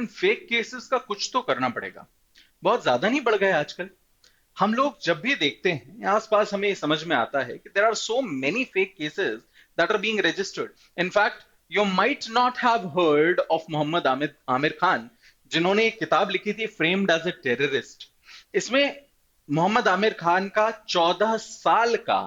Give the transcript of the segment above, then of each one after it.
इन fake cases का कुछ तो करना पड़ेगा। बहुत ज्यादा नहीं बढ़ गए आजकल? हम लोग जब भी देखते हैं आसपास, हमें समझ में आता है कि there are so many fake cases that are being registered. In fact you might not have heard of Mohammad Aamir Aamir Khan, जिन्होंने एक किताब लिखी थी फ्रेम्ड एज ए टेररिस्ट। इसमें मोहम्मद आमिर खान का 14 साल का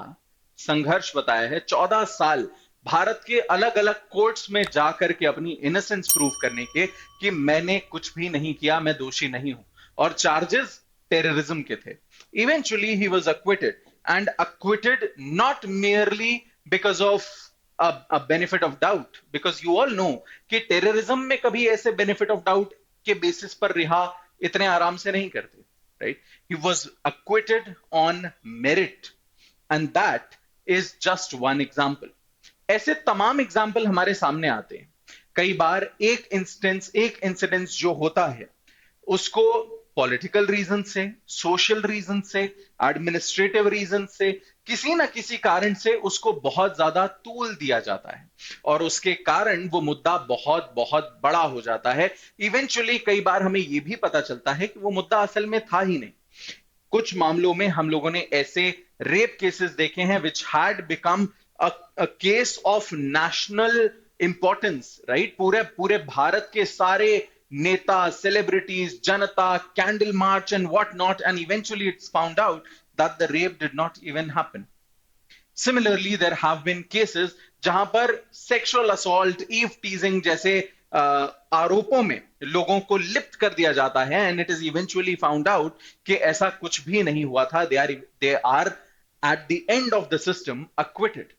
संघर्ष बताया है। 14 साल भारत के अलग अलग कोर्ट्स में जाकर के अपनी इनोसेंस प्रूव करने के, कि मैंने कुछ भी नहीं किया, मैं दोषी नहीं हूं। और चार्जेस टेररिज्म के थे। Eventually, he was acquitted, and acquitted not merely because of a benefit of doubt, because you all know कि टेररिज्म में कभी ऐसे बेनिफिट ऑफ डाउट के बेसिस पर रिहा इतने आराम से नहीं करते, right? He was acquitted on merit, and that is just one example. ऐसे तमाम एग्जाम्पल हमारे सामने आते हैं। कई बार एक इंसिडेंस जो होता है, उसको पॉलिटिकल रीजन से, सोशल रीजन से, एडमिनिस्ट्रेटिव रीजन से, किसी ना किसी कारण से उसको बहुत ज्यादा तूल दिया जाता है, और उसके कारण वो मुद्दा बहुत बहुत बड़ा हो जाता है। इवेंचुअली कई बार हमें यह भी पता चलता है कि वो मुद्दा असल में था ही नहीं। कुछ मामलों में हम लोगों ने ऐसे रेप केसेस देखे हैं which had become a case of national importance, right? पूरे पूरे भारत के सारे नेता, celebrities, Janata, candle march and what not, and eventually it's found out that the rape did not even happen. Similarly, there have been cases जहां पर sexual assault, eve teasing जैसे आरोपों में लोगों को लिप्त कर दिया जाता है, and it is eventually found out कि ऐसा कुछ भी नहीं हुआ था। They are at the end of the system acquitted.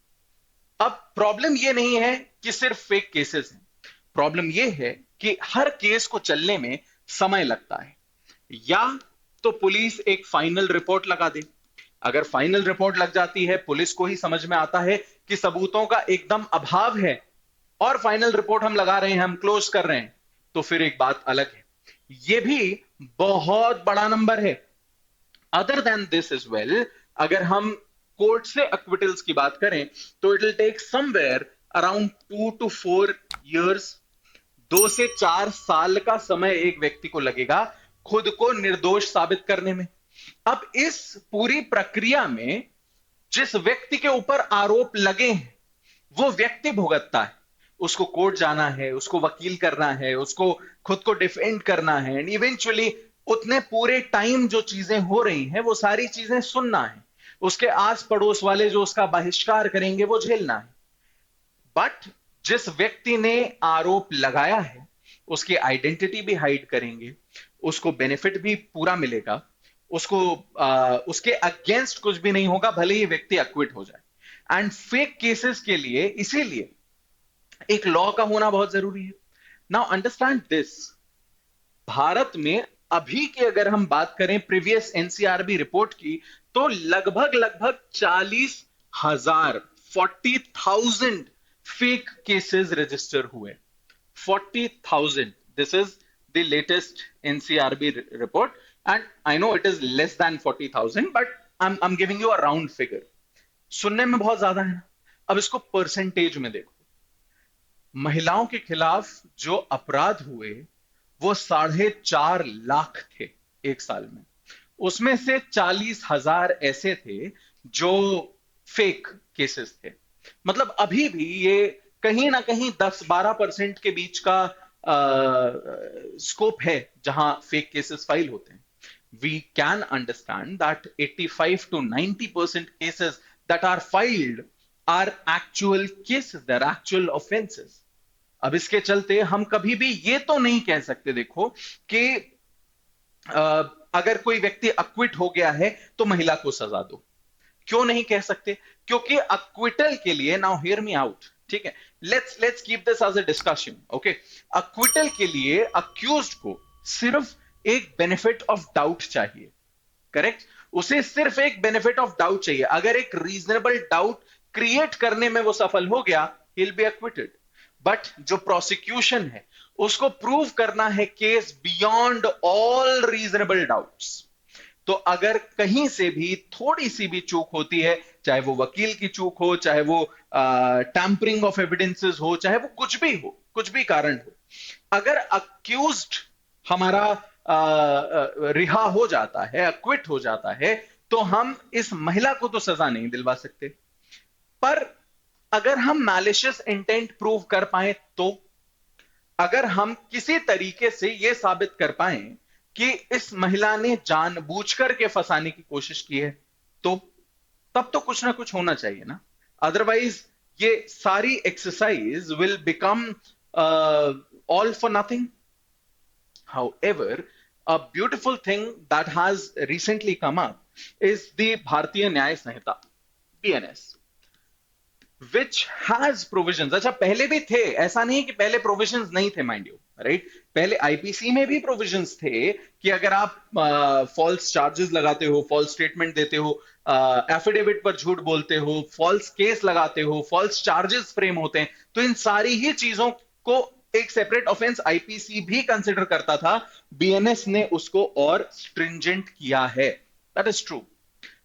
अब प्रॉब्लम यह नहीं है कि सिर्फ फेक केसेस हैं। प्रॉब्लम यह है कि हर केस को चलने में समय लगता है। या तो पुलिस एक फाइनल रिपोर्ट लगा दे। अगर फाइनल रिपोर्ट लग जाती है, पुलिस को ही समझ में आता है कि सबूतों का एकदम अभाव है, और फाइनल रिपोर्ट हम लगा रहे हैं, हम क्लोज कर रहे हैं, तो फिर एक बात अलग है। यह भी बहुत बड़ा नंबर है। Other than this is well, अगर हम कोर्ट से एक्विटल्स की बात करें, तो it will take somewhere around 2 to 4 years। 2 से 4 साल का समय एक व्यक्ति को लगेगा खुद को निर्दोष साबित करने में। अब इस पूरी प्रक्रिया में जिस व्यक्ति के ऊपर आरोप लगे हैं, वो व्यक्ति भुगतता है। उसको कोर्ट जाना है, उसको वकील करना है, उसको खुद को डिफेंड करना है, एंड इवेंचुअली उतने पूरे टाइम जो चीजें हो रही हैं, वो सारी चीजें सुनना है। उसके आस पड़ोस वाले जो उसका बहिष्कार करेंगे, वो झेलना है। बट जिस व्यक्ति ने आरोप लगाया है, उसकी आइडेंटिटी भी हाइड करेंगे, उसको बेनिफिट भी पूरा मिलेगा, उसको उसके अगेंस्ट कुछ भी नहीं होगा, भले ही व्यक्ति एक्विट हो जाए। एंड फेक केसेस के लिए इसीलिए एक लॉ का होना बहुत जरूरी है। नाउ अंडरस्टैंड दिस, भारत में अभी की अगर हम बात करें प्रीवियस एनसीआरबी रिपोर्ट की, तो लगभग लगभग 40,000, 40,000 फेक केसेस रजिस्टर हुए। 40,000, this is the latest NCRB report, and I know it is less than 40,000, but I'm giving you a round figure। सुनने में बहुत ज्यादा है ना? अब इसको परसेंटेज में देखो। महिलाओं के खिलाफ जो अपराध हुए, वो 4.5 लाख थे एक साल में। उसमें से 40,000 ऐसे थे जो फेक केसेस थे। मतलब अभी भी ये कहीं ना कहीं 10-12% के बीच का स्कोप है जहां फेक केसेस फाइल होते हैं। We can understand that 85 to 90% cases that are filed are actual cases, they're actual offenses। अब इसके चलते हम कभी भी ये तो नहीं कह सकते, देखो, कि अगर कोई व्यक्ति अक्विट हो गया है तो महिला को सजा दो। क्यों नहीं कह सकते? क्योंकि अक्विटल के लिए, नाउ हियर मी आउट, ठीक है, let's keep this as a discussion, okay. Acquittal के लिए अक्यूज्ड को सिर्फ एक बेनिफिट ऑफ डाउट चाहिए, करेक्ट? उसे सिर्फ एक बेनिफिट ऑफ डाउट चाहिए। अगर एक रीजनेबल डाउट क्रिएट करने में वो सफल हो गया, he will be acquitted. But जो प्रोसिक्यूशन है, उसको प्रूव करना है case beyond all reasonable doubts. तो अगर कहीं से भी थोड़ी सी भी चूक होती है, चाहे वो वकील की चूक हो, चाहे वो टैंपरिंग ऑफ एविडेंसेस हो, चाहे वो कुछ भी हो, कुछ भी कारण हो, अगर अक्यूज्ड हमारा रिहा हो जाता है, अक्विट हो जाता है, तो हम इस महिला को तो सजा नहीं दिलवा सकते। पर अगर हम मैलिशियस इंटेंट प्रूव कर पाए, तो अगर हम किसी तरीके से यह साबित कर पाए कि इस महिला ने जानबूझकर के फंसाने की कोशिश की है, तो तब तो कुछ ना कुछ होना चाहिए ना। अदरवाइज ये सारी exercise will become all for nothing. However, a beautiful thing that has recently come up is the Bharatiya Nyaya Sanhita, BNS, which has provisions. अच्छा, पहले भी थे, ऐसा नहीं कि पहले प्रोविजंस नहीं थे, माइंड यू, राइट। पहले आईपीसी में भी प्रोविजंस थे कि अगर आप फॉल्स चार्जेस लगाते हो, फॉल्स स्टेटमेंट देते हो, एफिडेविट पर झूठ बोलते हो, फॉल्स केस लगाते हो, फॉल्स चार्जेस फ्रेम होते हैं, तो इन सारी ही चीजों को एक सेपरेट ऑफेंस आईपीसी भी कंसिडर करता था। बीएनएस ने उसको और स्ट्रिंजेंट किया है, दैट इज ट्रू।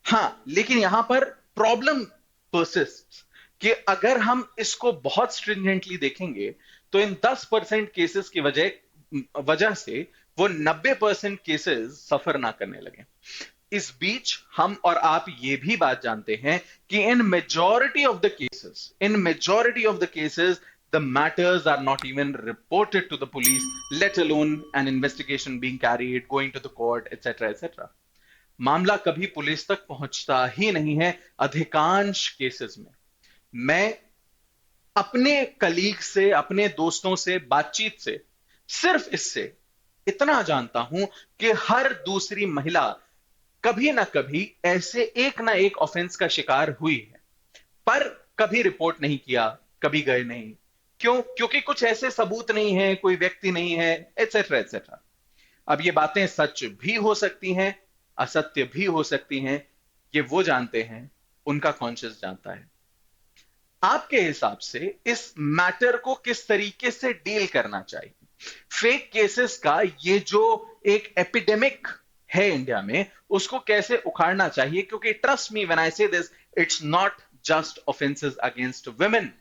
हां, लेकिन यहां पर प्रॉब्लम परसिस्ट कि अगर हम इसको बहुत स्ट्रिंजेंटली देखेंगे, तो इन 10% केसेस की वजह से वो 90% केसेस सफर ना करने लगे। इस बीच हम और आप ये भी बात जानते हैं कि इन majority of the cases the matters are not even reported to the police, let alone an investigation being carried, going to the court, etc., etc. मामला कभी पुलिस तक पहुंचता ही नहीं है अधिकांश केसेस में। मैं अपने कलीग से, अपने दोस्तों से बातचीत से सिर्फ इससे इतना जानता हूं कि हर दूसरी महिला कभी ना कभी ऐसे एक ना एक ऑफेंस का शिकार हुई है, पर कभी रिपोर्ट नहीं किया, कभी गए नहीं। क्यों? क्योंकि कुछ ऐसे सबूत नहीं है, कोई व्यक्ति नहीं है, एटसेट्रा एटसेट्रा। अब ये बातें सच भी हो सकती हैं, असत्य भी हो सकती हैं, ये वो जानते हैं, उनका कॉन्शियस जानता है। आपके हिसाब से इस मैटर को किस तरीके से डील करना चाहिए? फेक केसेस का ये जो एक एपिडेमिक है इंडिया में, उसको कैसे उखाड़ना चाहिए? क्योंकि trust me when I say this, it's not just offences against women,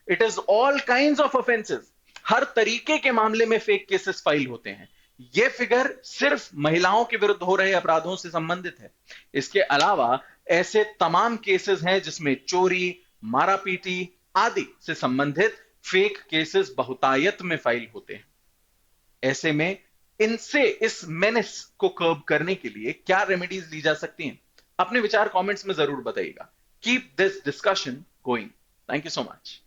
it is all kinds of offences. हर तरीके के मामले में फेक केसेस फाइल होते हैं। यह फिगर सिर्फ महिलाओं के विरुद्ध हो रहे अपराधों से संबंधित है। इसके अलावा ऐसे तमाम केसेस हैं जिसमें चोरी, मारापीटी आदि से संबंधित फेक केसेस बहुतायत में फाइल होते हैं। ऐसे में इनसे, इस मेनेस को कर्ब करने के लिए क्या रेमेडीज ली जा सकती हैं? अपने विचार कमेंट्स में जरूर बताइएगा। Keep this discussion going. Thank you so much.